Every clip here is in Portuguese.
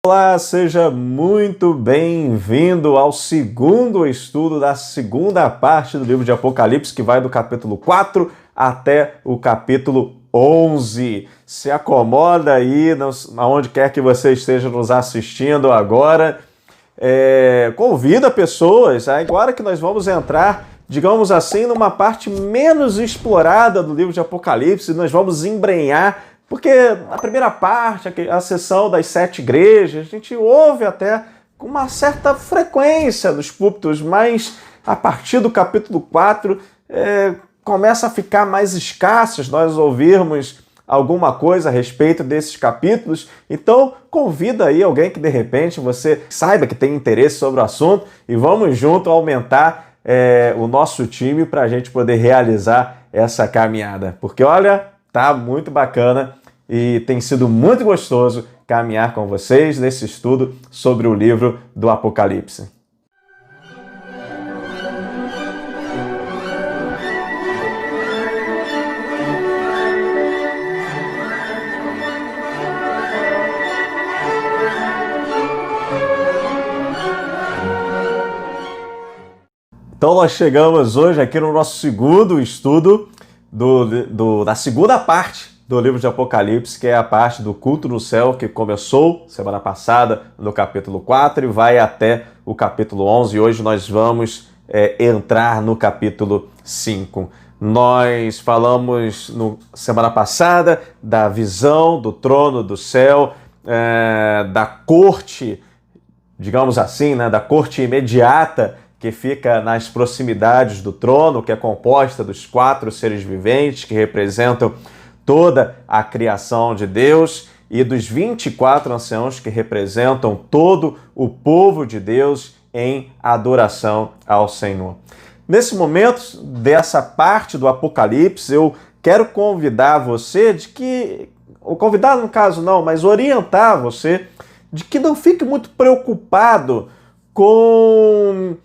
Olá, seja muito bem-vindo ao segundo estudo da segunda parte do livro de Apocalipse, que vai do capítulo 4 até o capítulo 11. Se acomoda aí, aonde quer que você esteja nos assistindo agora. Convida pessoas, agora que nós vamos entrar, digamos assim, numa parte menos explorada do livro de Apocalipse, nós vamos embrenhar. Porque na primeira parte, a sessão das 7 igrejas, a gente ouve até com uma certa frequência nos púlpitos, mas a partir do capítulo 4 começa a ficar mais escasso nós ouvirmos alguma coisa a respeito desses capítulos. Então convida aí alguém que de repente você saiba que tem interesse sobre o assunto e vamos junto aumentar o nosso time para a gente poder realizar essa caminhada. Porque olha, tá muito bacana e tem sido muito gostoso caminhar com vocês nesse estudo sobre o livro do Apocalipse. Então nós chegamos hoje aqui no nosso segundo estudo da segunda parte do livro de Apocalipse, que é a parte do culto no céu, que começou semana passada no capítulo 4 e vai até o capítulo 11. E hoje nós vamos entrar no capítulo 5. Nós falamos semana passada da visão do trono do céu, da corte, digamos assim, né, da corte imediata que fica nas proximidades do trono, que é composta dos 4 seres viventes que representam toda a criação de Deus, e dos 24 anciãos que representam todo o povo de Deus em adoração ao Senhor. Nesse momento, dessa parte do Apocalipse, eu quero convidar você convidar no caso não, mas orientar você de que não fique muito preocupado com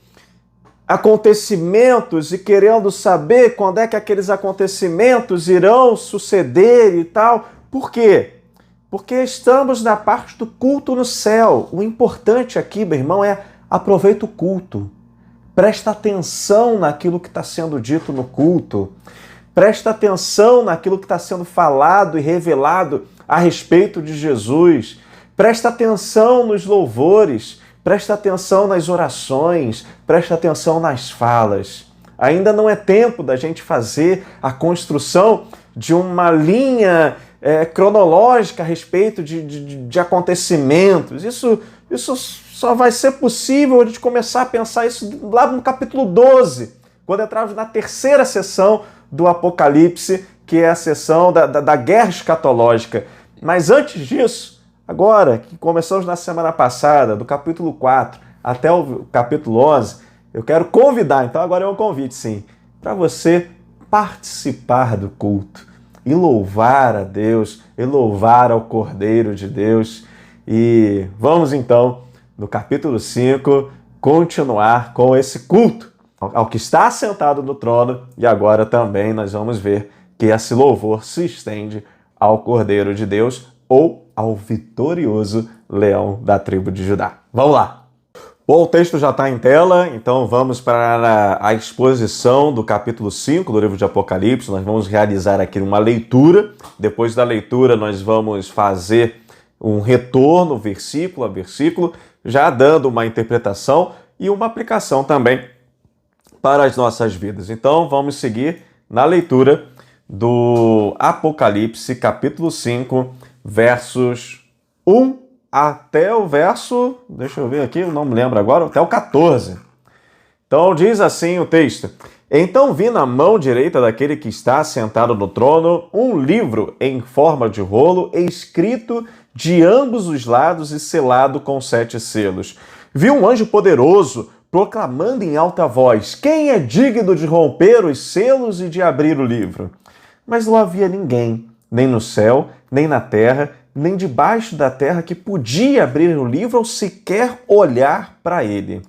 acontecimentos e querendo saber quando é que aqueles acontecimentos irão suceder e tal. Por quê? Porque estamos na parte do culto no céu. O importante aqui, meu irmão, é aproveita o culto. Presta atenção naquilo que está sendo dito no culto. Presta atenção naquilo que está sendo falado e revelado a respeito de Jesus. Presta atenção nos louvores. Presta atenção nas orações, presta atenção nas falas. Ainda não é tempo da gente fazer a construção de uma linha cronológica a respeito de acontecimentos. Isso só vai ser possível a gente começar a pensar isso lá no capítulo 12, quando entrarmos na terceira sessão do Apocalipse, que é a sessão da guerra escatológica. Mas antes disso, agora que começamos na semana passada, do capítulo 4 até o capítulo 11, eu quero convidar, então agora é um convite sim, para você participar do culto e louvar a Deus, e louvar ao Cordeiro de Deus. E vamos então, no capítulo 5, continuar com esse culto ao que está sentado no trono, e agora também nós vamos ver que esse louvor se estende ao Cordeiro de Deus, ou ao vitorioso leão da tribo de Judá. Vamos lá! Bom, o texto já está em tela, então vamos para a exposição do capítulo 5 do livro de Apocalipse. Nós vamos realizar aqui uma leitura. Depois da leitura, nós vamos fazer um retorno, versículo a versículo, já dando uma interpretação e uma aplicação também para as nossas vidas. Então, vamos seguir na leitura do Apocalipse, capítulo 5, versos 1 até o verso, deixa eu ver aqui, eu não me lembro agora, até o 14. Então diz assim o texto: Então vi na mão direita daquele que está sentado no trono um livro em forma de rolo, escrito de ambos os lados e selado com 7 selos. Vi um anjo poderoso proclamando em alta voz: Quem é digno de romper os selos e de abrir o livro? Mas não havia ninguém, nem no céu, nem na terra, nem debaixo da terra, que podia abrir o livro ou sequer olhar para ele.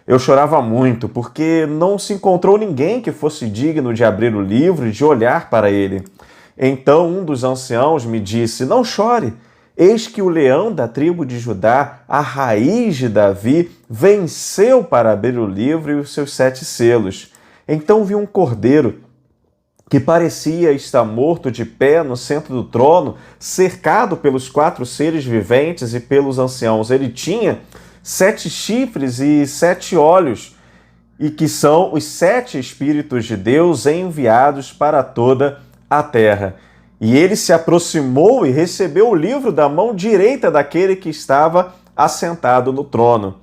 Eu chorava muito, porque não se encontrou ninguém que fosse digno de abrir o livro e de olhar para ele. Então um dos anciãos me disse: Não chore. Eis que o leão da tribo de Judá, a raiz de Davi, venceu para abrir o livro e os seus 7 selos. Então vi um cordeiro que parecia estar morto de pé no centro do trono, cercado pelos 4 seres viventes e pelos anciãos. Ele tinha 7 chifres e 7 olhos, e que são os 7 Espíritos de Deus enviados para toda a terra. E ele se aproximou e recebeu o livro da mão direita daquele que estava assentado no trono.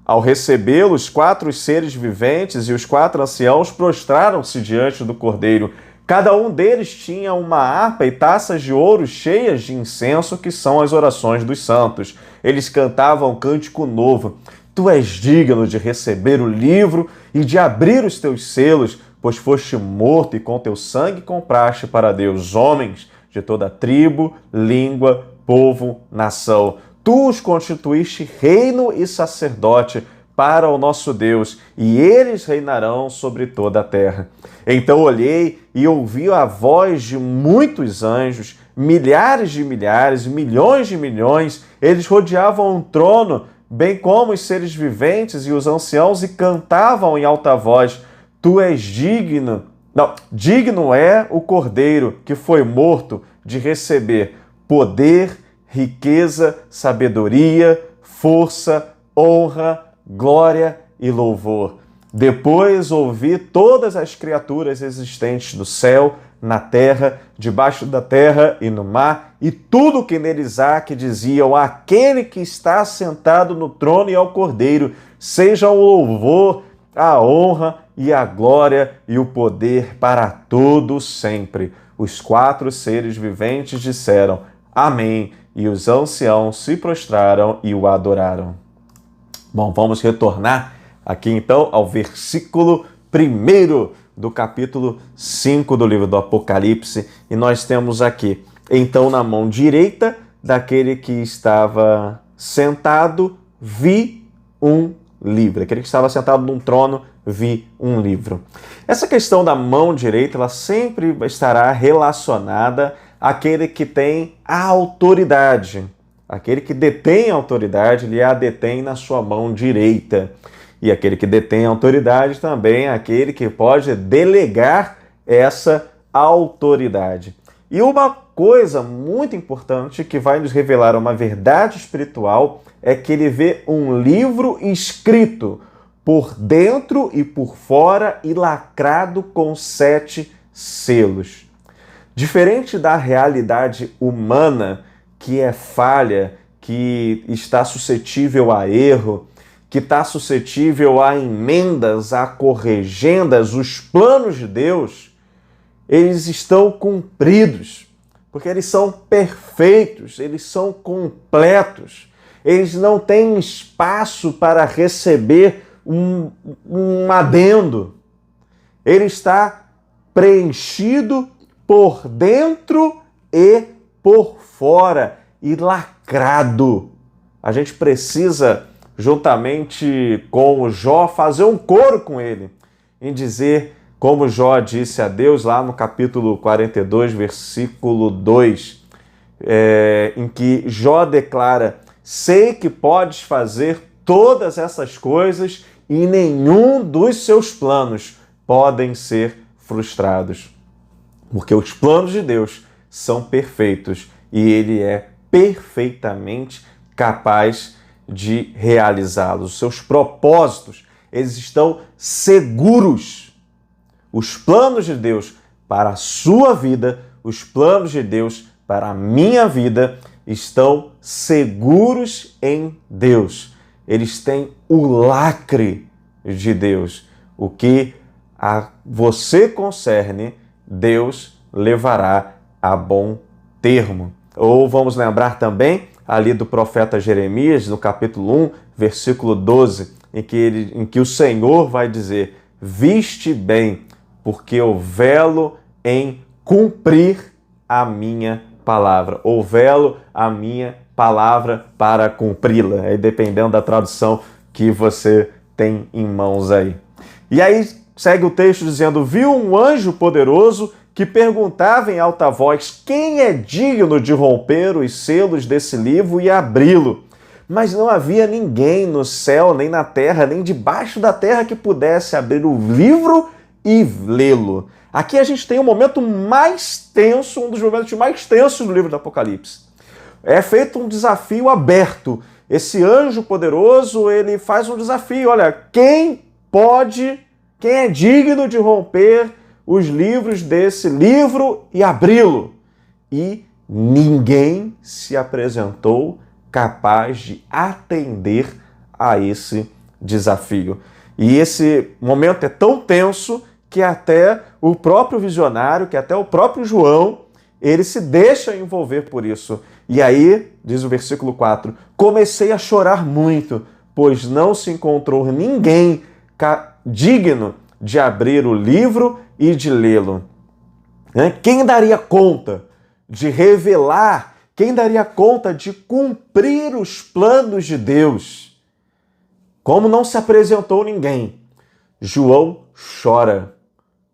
Ao recebê-lo, os 4 seres viventes e os 4 anciãos prostraram-se diante do Cordeiro. Cada um deles tinha uma harpa e taças de ouro cheias de incenso, que são as orações dos santos. Eles cantavam um cântico novo. Tu és digno de receber o livro e de abrir os teus selos, pois foste morto e com teu sangue compraste para Deus homens de toda tribo, língua, povo, nação. Tu os constituíste reino e sacerdote para o nosso Deus, e eles reinarão sobre toda a terra. Então olhei e ouvi a voz de muitos anjos, milhares de milhares, milhões de milhões. Eles rodeavam o trono, bem como os seres viventes e os anciãos, e cantavam em alta voz: Tu és digno. Não, digno é o Cordeiro que foi morto de receber poder, riqueza, sabedoria, força, honra, glória e louvor. Depois ouvi todas as criaturas existentes no céu, na terra, debaixo da terra e no mar, e tudo que neles há, que diziam: aquele que está sentado no trono e ao Cordeiro, seja o louvor, a honra e a glória e o poder para todo sempre. Os 4 seres viventes disseram: Amém, e os anciãos se prostraram e o adoraram. Bom, vamos retornar aqui então ao versículo 1 do capítulo 5 do livro do Apocalipse, e nós temos aqui: então na mão direita daquele que estava sentado, vi um livro. Aquele que estava sentado num trono, vi um livro. Essa questão da mão direita, ela sempre estará relacionada àquele que tem a autoridade. Aquele que detém a autoridade, ele a detém na sua mão direita. E aquele que detém a autoridade também é aquele que pode delegar essa autoridade. E uma coisa muito importante que vai nos revelar uma verdade espiritual é que ele vê um livro escrito por dentro e por fora e lacrado com 7 selos. Diferente da realidade humana, que é falha, que está suscetível a erro, que está suscetível a emendas, a corrigendas, os planos de Deus, eles estão cumpridos, porque eles são perfeitos, eles são completos, eles não têm espaço para receber um adendo. Ele está preenchido por dentro e por fora e lacrado. A gente precisa, juntamente com o Jó, fazer um coro com ele em dizer, como Jó disse a Deus lá no capítulo 42, versículo 2, em que Jó declara: sei que podes fazer todas essas coisas e nenhum dos seus planos podem ser frustrados. Porque os planos de Deus são perfeitos e ele é perfeitamente capaz de realizá-los. Os seus propósitos, eles estão seguros. Os planos de Deus para a sua vida, os planos de Deus para a minha vida estão seguros em Deus. Eles têm o lacre de Deus. O que a você concerne, Deus levará a bom termo. Ou vamos lembrar também ali do profeta Jeremias, no capítulo 1, versículo 12, em que o Senhor vai dizer: viste bem, porque eu velo em cumprir a minha palavra, ou velo a minha palavra para cumpri-la, aí dependendo da tradução que você tem em mãos aí. E aí segue o texto dizendo: viu um anjo poderoso que perguntava em alta voz: quem é digno de romper os selos desse livro e abri-lo? Mas não havia ninguém no céu, nem na terra, nem debaixo da terra que pudesse abrir o livro e lê-lo. Aqui a gente tem um momento mais tenso, um dos momentos mais tensos do livro do Apocalipse. É feito um desafio aberto. Esse anjo poderoso, ele faz um desafio. Olha, quem é digno de romper os livros desse livro e abri-lo? E ninguém se apresentou capaz de atender a esse desafio. E esse momento é tão tenso que até o próprio visionário, que até o próprio João, ele se deixa envolver por isso. E aí, diz o versículo 4, comecei a chorar muito, pois não se encontrou ninguém digno de abrir o livro e de lê-lo. Quem daria conta de revelar, quem daria conta de cumprir os planos de Deus? Como não se apresentou ninguém, João chora.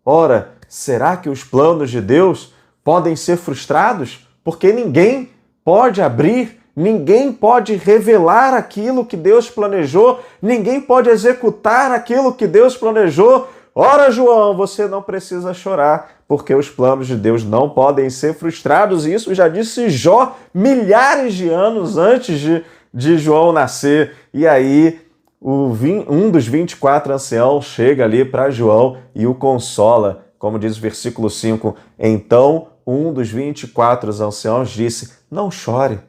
Ora, será que os planos de Deus podem ser frustrados? Porque ninguém pode abrir, ninguém pode revelar aquilo que Deus planejou, ninguém pode executar aquilo que Deus planejou. Ora, João, você não precisa chorar, porque os planos de Deus não podem ser frustrados. E isso já disse Jó milhares de anos antes de João nascer. E aí, um dos 24 anciãos chega ali para João e o consola, como diz o versículo 5. Então, um dos 24 anciãos disse: não chore.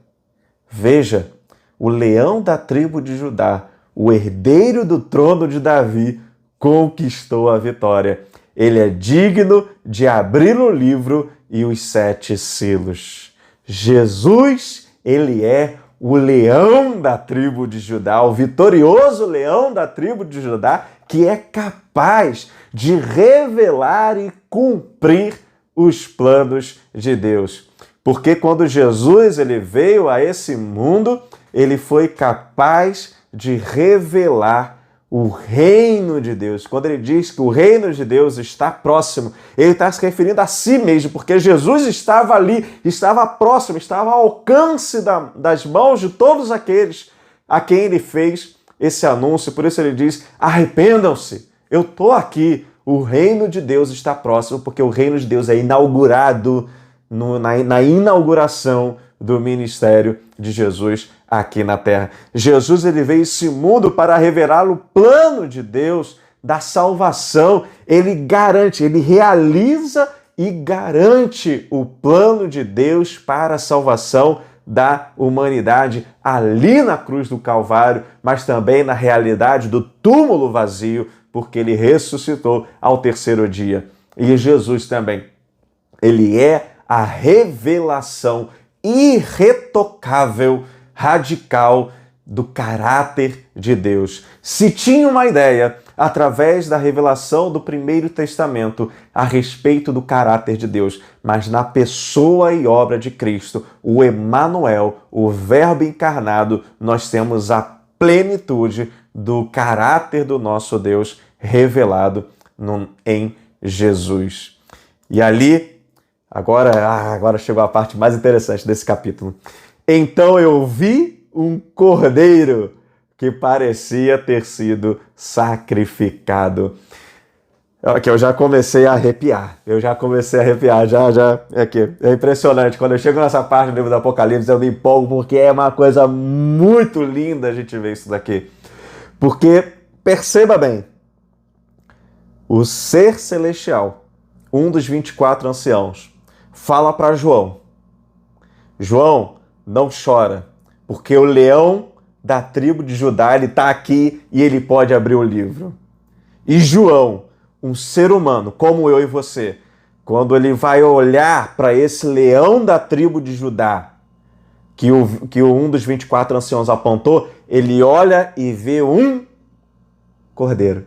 Veja, o leão da tribo de Judá, o herdeiro do trono de Davi, conquistou a vitória. Ele é digno de abrir o livro e os 7 selos. Jesus, ele é o leão da tribo de Judá, o vitorioso leão da tribo de Judá, que é capaz de revelar e cumprir os planos de Deus. Porque quando Jesus ele veio a esse mundo, ele foi capaz de revelar o reino de Deus. Quando ele diz que o reino de Deus está próximo, ele está se referindo a si mesmo, porque Jesus estava ali, estava próximo, estava ao alcance das mãos de todos aqueles a quem ele fez esse anúncio. Por isso ele diz: arrependam-se, eu estou aqui, o reino de Deus está próximo, porque o reino de Deus é inaugurado na inauguração do ministério de Jesus aqui na terra. Jesus ele veio a esse mundo para revelar o plano de Deus da salvação. Ele garante, ele realiza e garante o plano de Deus para a salvação da humanidade ali na cruz do Calvário, mas também na realidade do túmulo vazio, porque ele ressuscitou ao 3º dia. E Jesus também, ele é a revelação irretocável, radical do caráter de Deus. Se tinha uma ideia, através da revelação do Primeiro Testamento, a respeito do caráter de Deus, mas na pessoa e obra de Cristo, o Emanuel, o Verbo encarnado, nós temos a plenitude do caráter do nosso Deus revelado em Jesus. E ali, agora chegou a parte mais interessante desse capítulo. Então eu vi um cordeiro que parecia ter sido sacrificado. Aqui, eu já comecei a arrepiar. Aqui, é impressionante. Quando eu chego nessa parte do livro do Apocalipse, eu me empolgo, porque é uma coisa muito linda a gente ver isso daqui. Porque, perceba bem, o ser celestial, um dos 24 anciãos, fala para João: João, não chora, porque o leão da tribo de Judá, ele está aqui e ele pode abrir o livro. E João, um ser humano como eu e você, quando ele vai olhar para esse leão da tribo de Judá, que um dos 24 anciãos apontou, ele olha e vê um cordeiro.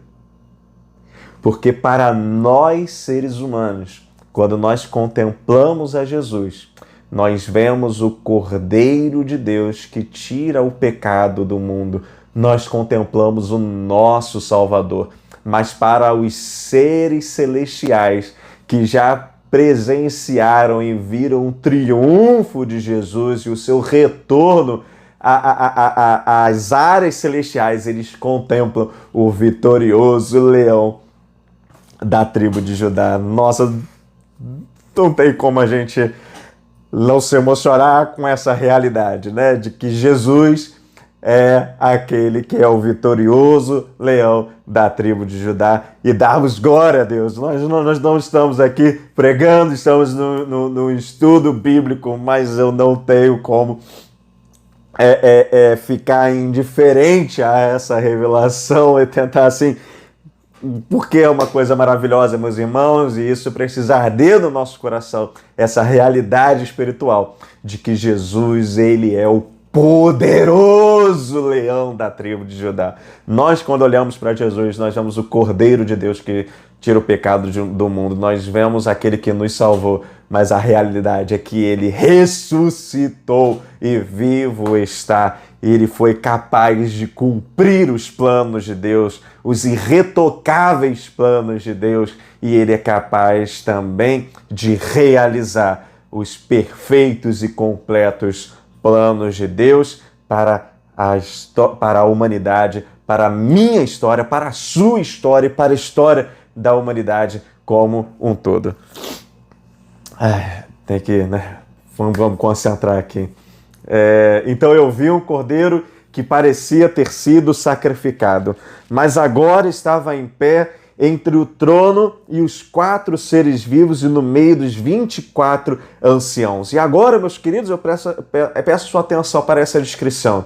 Porque para nós, seres humanos, quando nós contemplamos a Jesus, nós vemos o Cordeiro de Deus que tira o pecado do mundo. Nós contemplamos o nosso Salvador. Mas para os seres celestiais que já presenciaram e viram o triunfo de Jesus e o seu retorno às áreas celestiais. Eles contemplam o vitorioso leão da tribo de Judá. Nossa, não tem como a gente não se emocionar com essa realidade, né? De que Jesus é aquele que é o vitorioso leão da tribo de Judá, e darmos glória a Deus. Nós não estamos aqui pregando, estamos no estudo bíblico, mas eu não tenho como ficar indiferente a essa revelação e tentar assim, porque é uma coisa maravilhosa, meus irmãos, e isso precisa arder no nosso coração, essa realidade espiritual de que Jesus, ele é o poderoso leão da tribo de Judá. Nós, quando olhamos para Jesus, nós vemos o Cordeiro de Deus que tira o pecado do mundo. Nós vemos aquele que nos salvou, mas a realidade é que ele ressuscitou e vivo está. Ele foi capaz de cumprir os planos de Deus, os irretocáveis planos de Deus, e ele é capaz também de realizar os perfeitos e completos planos de Deus para a humanidade, para a minha história, para a sua história e para a história da humanidade como um todo. Tem que, né? Vamos concentrar aqui. Então eu vi um cordeiro que parecia ter sido sacrificado, mas agora estava em pé entre o trono e os 4 seres vivos e no meio dos 24 anciãos. E agora, meus queridos, eu peço sua atenção para essa descrição.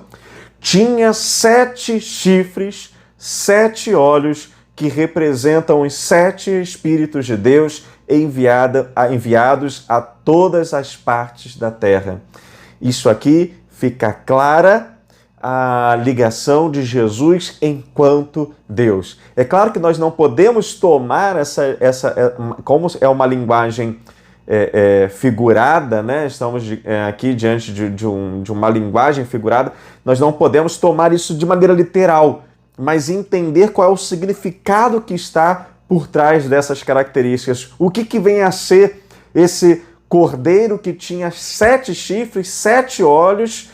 Tinha 7 chifres, 7 olhos, que representam os 7 Espíritos de Deus enviados a todas as partes da terra. Isso aqui fica clara a ligação de Jesus enquanto Deus. É claro que nós não podemos tomar como é uma linguagem figurada, né? Estamos aqui diante de uma linguagem figurada, nós não podemos tomar isso de maneira literal, mas entender qual é o significado que está por trás dessas características. O que vem a ser esse cordeiro que tinha 7 chifres, 7 olhos,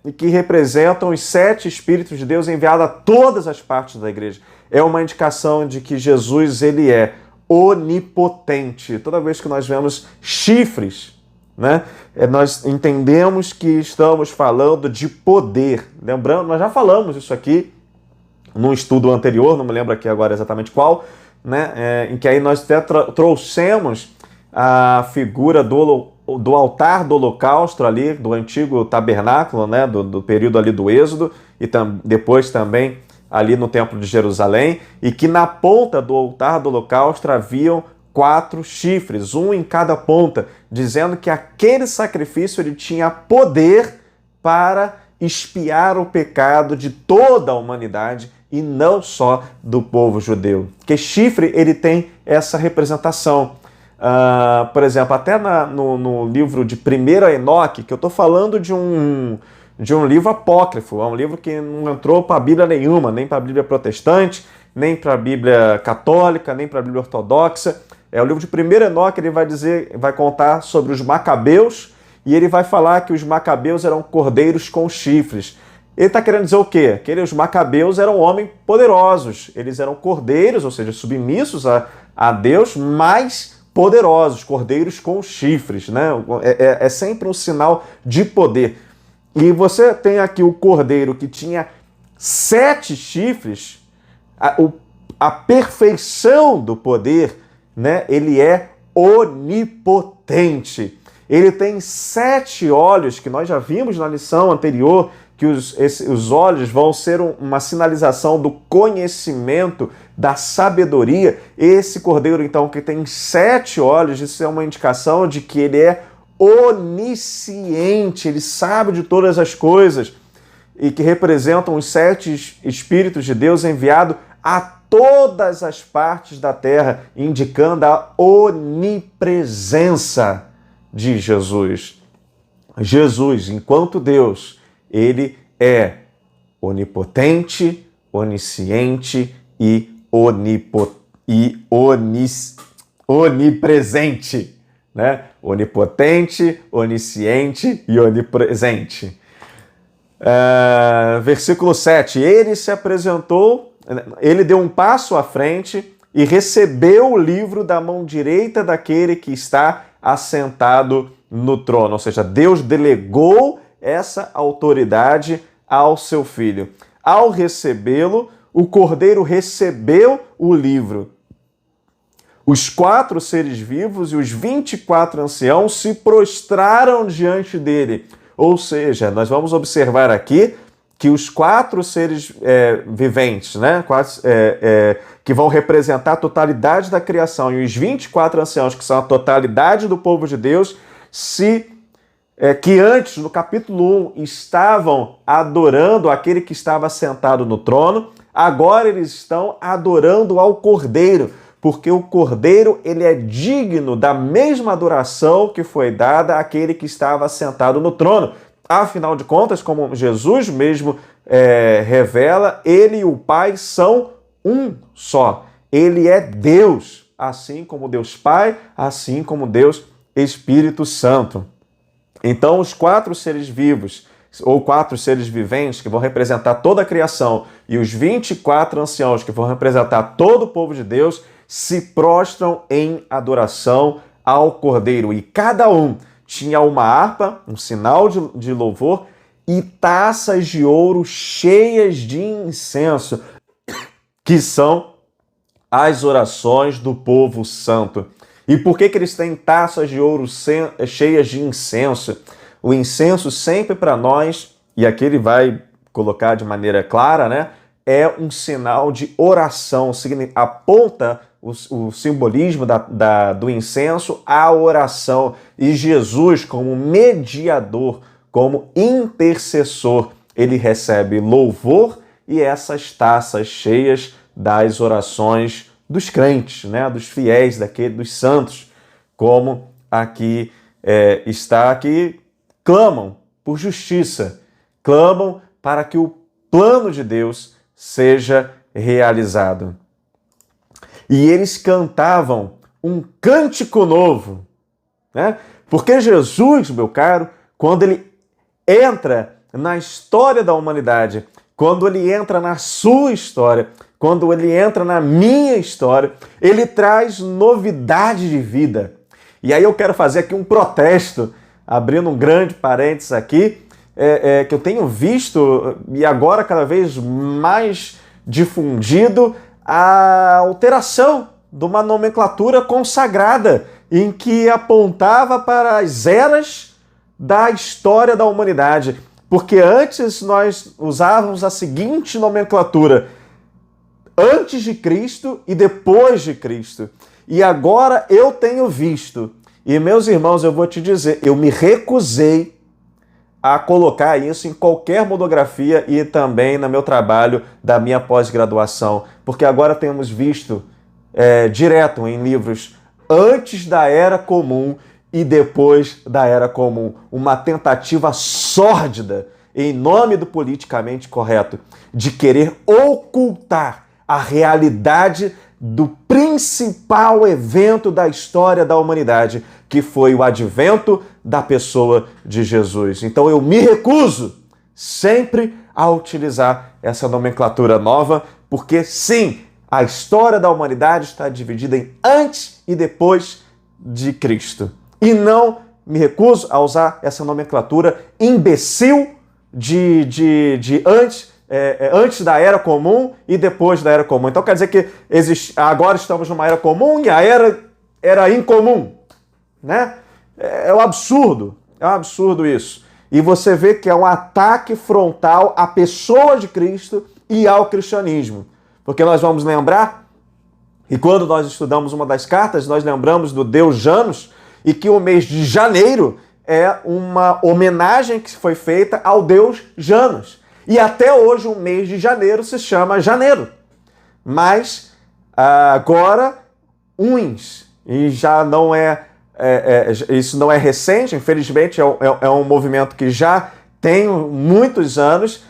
e que representam os 7 Espíritos de Deus enviados a todas as partes da igreja. É uma indicação de que Jesus, ele é onipotente. Toda vez que nós vemos chifres, né, nós entendemos que estamos falando de poder. Lembrando, nós já falamos isso aqui num estudo anterior, não me lembro aqui agora exatamente qual, né, em que aí nós até trouxemos a figura do altar do holocausto ali, do antigo tabernáculo, né, do período ali do Êxodo, e depois também ali no Templo de Jerusalém, e que na ponta do altar do holocausto haviam 4 chifres, um em cada ponta, dizendo que aquele sacrifício ele tinha poder para expiar o pecado de toda a humanidade e não só do povo judeu. Porque chifre ele tem essa representação. Por exemplo, até no livro de 1 Enoque, que eu estou falando de um livro apócrifo, é um livro que não entrou para a Bíblia nenhuma, nem para a Bíblia protestante, nem para a Bíblia católica, nem para a Bíblia ortodoxa. É o livro de 1 Enoque, ele vai contar sobre os macabeus, e ele vai falar que os macabeus eram cordeiros com chifres. Ele está querendo dizer o quê? Que os macabeus eram homens poderosos, eles eram cordeiros, ou seja, submissos a Deus, mas poderosos, cordeiros com chifres, né? É sempre um sinal de poder. E você tem aqui o cordeiro que tinha 7 chifres, a perfeição do poder, né? Ele é onipotente. Ele tem 7 olhos, que nós já vimos na lição anterior, que os olhos vão ser uma sinalização do conhecimento, da sabedoria. Esse cordeiro, então, que tem 7 olhos, isso é uma indicação de que ele é onisciente, ele sabe de todas as coisas, e que representam os 7 Espíritos de Deus enviados a todas as partes da terra, indicando a onipresença de Jesus. Jesus, enquanto Deus, ele é onipotente, onisciente e onipresente, né? Onipotente, onisciente e onipresente. Versículo 7. Ele se apresentou, ele deu um passo à frente e recebeu o livro da mão direita daquele que está assentado no trono. Ou seja, Deus delegou essa autoridade ao seu filho. Ao recebê-lo, o Cordeiro recebeu o livro. Os 4 seres vivos e os 24 anciãos se prostraram diante dele. Ou seja, nós vamos observar aqui que os 4 seres viventes, né, que vão representar a totalidade da criação, e os 24 anciãos, que são a totalidade do povo de Deus, que antes, no capítulo 1, estavam adorando aquele que estava sentado no trono, agora eles estão adorando ao Cordeiro, porque o Cordeiro ele é digno da mesma adoração que foi dada àquele que estava sentado no trono. Afinal de contas, como Jesus mesmo revela, ele e o Pai são um só. Ele é Deus, assim como Deus Pai, assim como Deus Espírito Santo. Então, os 4 seres vivos, ou 4 seres viventes, que vão representar toda a criação, e os 24 anciãos, que vão representar todo o povo de Deus, se prostram em adoração ao Cordeiro. E cada um tinha uma harpa, um sinal de louvor, e taças de ouro cheias de incenso, que são as orações do povo santo. E por que eles têm taças de ouro cheias de incenso? O incenso sempre para nós, e aqui ele vai colocar de maneira clara, né? É um sinal de oração, aponta o simbolismo do incenso à oração. E Jesus, como mediador, como intercessor, ele recebe louvor e essas taças cheias das orações dos crentes, né? Dos fiéis, dos santos, como aqui está aqui, clamam por justiça, clamam para que o plano de Deus seja realizado. E eles cantavam um cântico novo, né? Porque Jesus, meu caro, quando ele entra na história da humanidade, quando ele entra na sua história, quando ele entra na minha história, ele traz novidade de vida. E aí eu quero fazer aqui um protesto, abrindo um grande parênteses aqui, que eu tenho visto, e agora cada vez mais difundido, a alteração de uma nomenclatura consagrada, em que apontava para as eras da história da humanidade. Porque antes nós usávamos a seguinte nomenclatura: antes de Cristo e depois de Cristo. E agora eu tenho visto, e meus irmãos, eu vou te dizer, eu me recusei a colocar isso em qualquer monografia e também no meu trabalho da minha pós-graduação, porque agora temos visto direto em livros antes da Era Comum e depois da Era Comum, uma tentativa sórdida, em nome do politicamente correto, de querer ocultar a realidade do principal evento da história da humanidade, que foi o advento da pessoa de Jesus. Então eu me recuso sempre a utilizar essa nomenclatura nova, porque sim, a história da humanidade está dividida em antes e depois de Cristo. E não me recuso a usar essa nomenclatura imbecil de antes da Era Comum e depois da Era Comum. Então quer dizer que agora estamos numa Era Comum e a era incomum, né? É um absurdo isso. E você vê que é um ataque frontal à pessoa de Cristo e ao cristianismo. Porque nós vamos lembrar, e quando nós estudamos uma das cartas, nós lembramos do deus Janus, e que o mês de janeiro é uma homenagem que foi feita ao deus Janus. E até hoje o mês de janeiro se chama janeiro. Mas agora, e já não isso não é recente, infelizmente é um movimento que já tem muitos anos,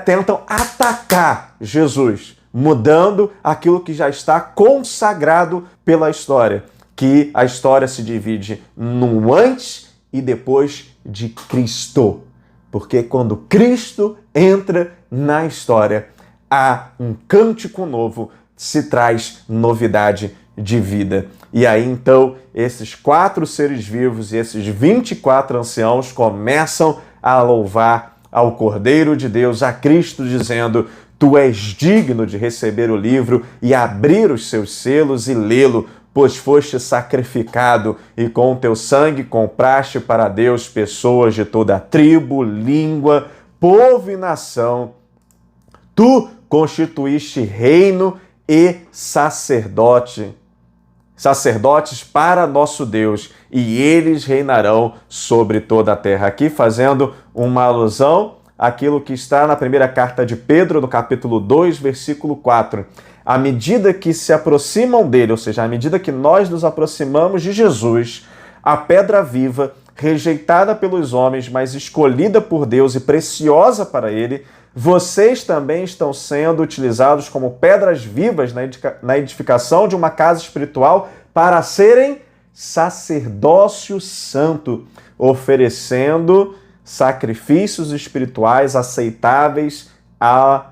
tentam atacar Jesus, mudando aquilo que já está consagrado pela história, que a história se divide no antes e depois de Cristo. Porque quando Cristo entra na história, há um cântico novo, se traz novidade de vida. E aí, então, esses 4 seres vivos e esses 24 anciãos começam a louvar ao Cordeiro de Deus, a Cristo, dizendo: Tu és digno de receber o livro e abrir os seus selos e lê-lo, pois foste sacrificado e com o teu sangue compraste para Deus pessoas de toda a tribo, língua, povo e nação. Tu constituíste reino e sacerdotes para nosso Deus, e eles reinarão sobre toda a terra. Aqui fazendo uma alusão àquilo que está na primeira carta de Pedro, no capítulo 2, versículo 4. À medida que se aproximam dele, ou seja, à medida que nós nos aproximamos de Jesus, a pedra viva, rejeitada pelos homens, mas escolhida por Deus e preciosa para ele, vocês também estão sendo utilizados como pedras vivas na edificação de uma casa espiritual para serem sacerdócio santo, oferecendo sacrifícios espirituais aceitáveis a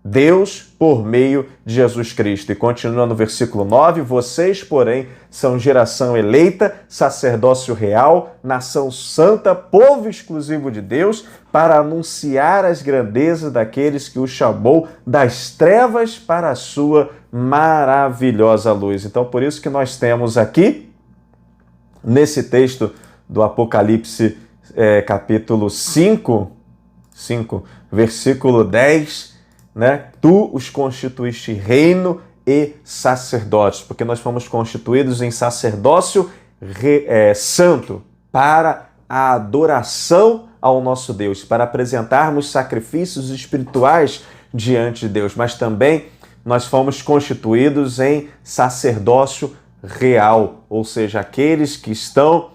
Deus por meio de Jesus Cristo. E continua no versículo 9, vocês, porém, são geração eleita, sacerdócio real, nação santa, povo exclusivo de Deus, para anunciar as grandezas daqueles que o chamou das trevas para a sua maravilhosa luz. Então, por isso que nós temos aqui, nesse texto do Apocalipse, capítulo 5, versículo 10, né? Tu os constituíste reino e sacerdotes, porque nós fomos constituídos em sacerdócio santo para a adoração ao nosso Deus, para apresentarmos sacrifícios espirituais diante de Deus, mas também nós fomos constituídos em sacerdócio real, ou seja, aqueles que estão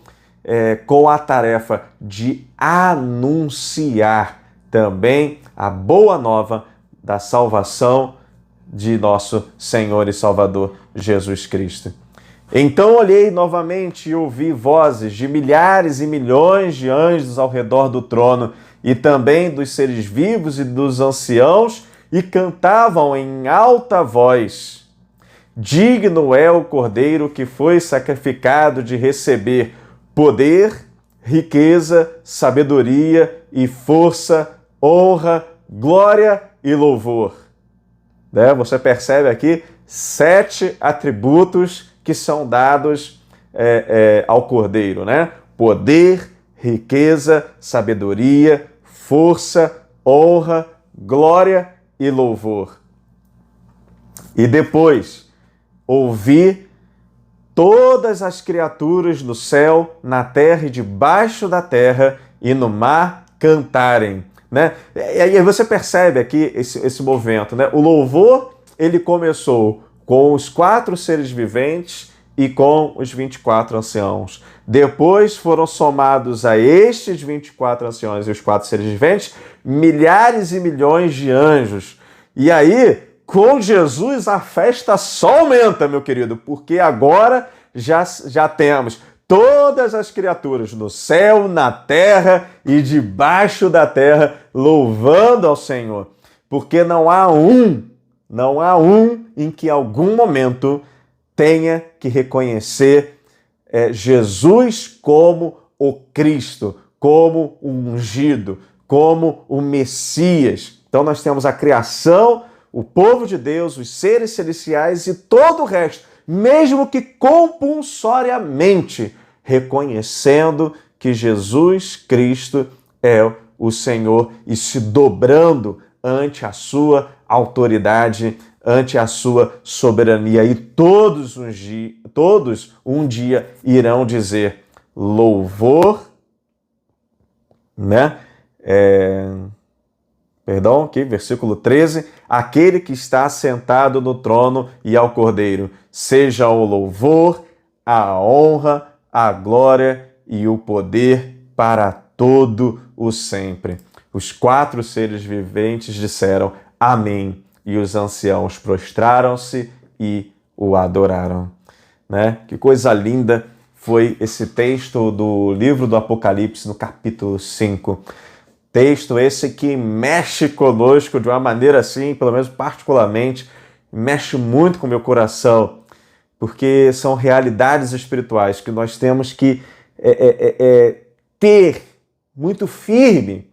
com a tarefa de anunciar também a boa nova da salvação de nosso Senhor e Salvador Jesus Cristo. Então olhei novamente e ouvi vozes de milhares e milhões de anjos ao redor do trono e também dos seres vivos e dos anciãos, e cantavam em alta voz: Digno é o Cordeiro que foi sacrificado de receber poder, riqueza, sabedoria e força, honra, glória e louvor. Você percebe aqui 7 atributos que são dados ao Cordeiro, né? Poder, riqueza, sabedoria, força, honra, glória e louvor. E depois, ouvir todas as criaturas no céu, na terra e debaixo da terra e no mar cantarem, né? E aí você percebe aqui esse movimento, né? O louvor, ele começou com os 4 seres viventes e com os 24 anciãos. Depois foram somados a estes 24 anciãos e os 4 seres viventes milhares e milhões de anjos. E aí, com Jesus, a festa só aumenta, meu querido, porque agora já temos todas as criaturas no céu, na terra e debaixo da terra louvando ao Senhor. Porque não há um em que em algum momento tenha que reconhecer Jesus como o Cristo, como o ungido, como o Messias. Então nós temos a criação, o povo de Deus, os seres celestiais e todo o resto, mesmo que compulsoriamente, reconhecendo que Jesus Cristo é o Senhor e se dobrando ante a sua autoridade, ante a sua soberania. E todos um dia irão dizer louvor, né? Perdão, aqui, versículo 13. Aquele que está sentado no trono e ao Cordeiro, seja o louvor, a honra, a glória e o poder para todo o sempre. Os 4 seres viventes disseram amém, e os anciãos prostraram-se e o adoraram. né? Que coisa linda foi esse texto do livro do Apocalipse, no capítulo 5. Texto esse que mexe conosco de uma maneira assim, pelo menos particularmente, mexe muito com o meu coração, porque são realidades espirituais que nós temos que ter muito firme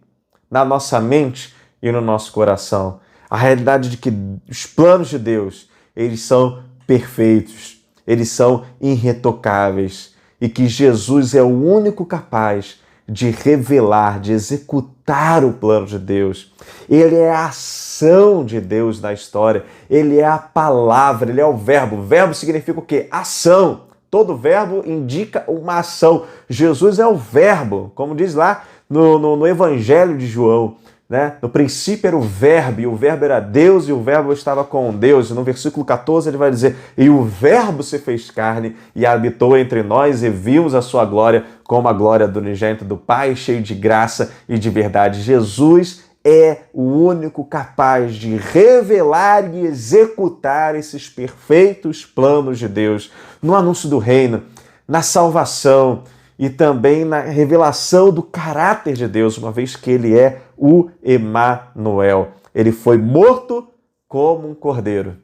na nossa mente e no nosso coração. A realidade de que os planos de Deus, eles são perfeitos, eles são irretocáveis e que Jesus é o único capaz de revelar, de executar o plano de Deus. Ele é a ação de Deus na história, ele é a palavra, ele é o verbo. O verbo significa o quê? Ação. Todo verbo indica uma ação. Jesus é o verbo, como diz lá no Evangelho de João, né? No princípio era o verbo, e o verbo era Deus, e o verbo estava com Deus. E no versículo 14 ele vai dizer, e o verbo se fez carne e habitou entre nós, e vimos a sua glória como a glória do unigênito do Pai, cheio de graça e de verdade. Jesus é o único capaz de revelar e executar esses perfeitos planos de Deus no anúncio do reino, na salvação e também na revelação do caráter de Deus, uma vez que ele é o Emanuel. Ele foi morto como um cordeiro,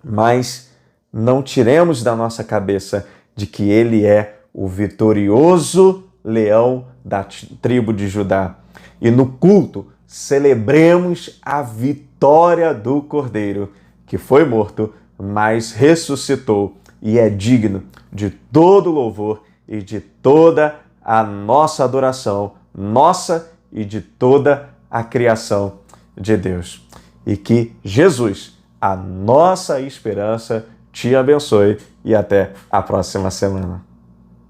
mas não tiremos da nossa cabeça de que ele é o vitorioso leão da tribo de Judá. E no culto, celebremos a vitória do Cordeiro, que foi morto, mas ressuscitou e é digno de todo louvor e de toda a nossa adoração, nossa e de toda a criação de Deus. E que Jesus, a nossa esperança, te abençoe e até a próxima semana.